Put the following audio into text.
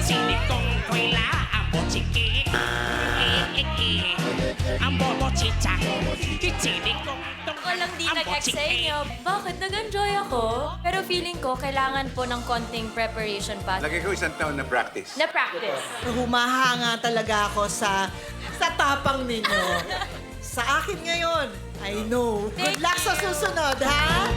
Silikong ko'y ang bochiki. Ang bobochicha. Silikong Ako lang di nag-ex sa inyo. Bakit? Nag-enjoy ako. Pero feeling ko, kailangan po ng konting preparation pa. Lagay ko 1 taon na practice. Na-practice. Humahanga talaga ako sa tapang ninyo. Sa akin ngayon, I know. Good luck sa susunod, ha?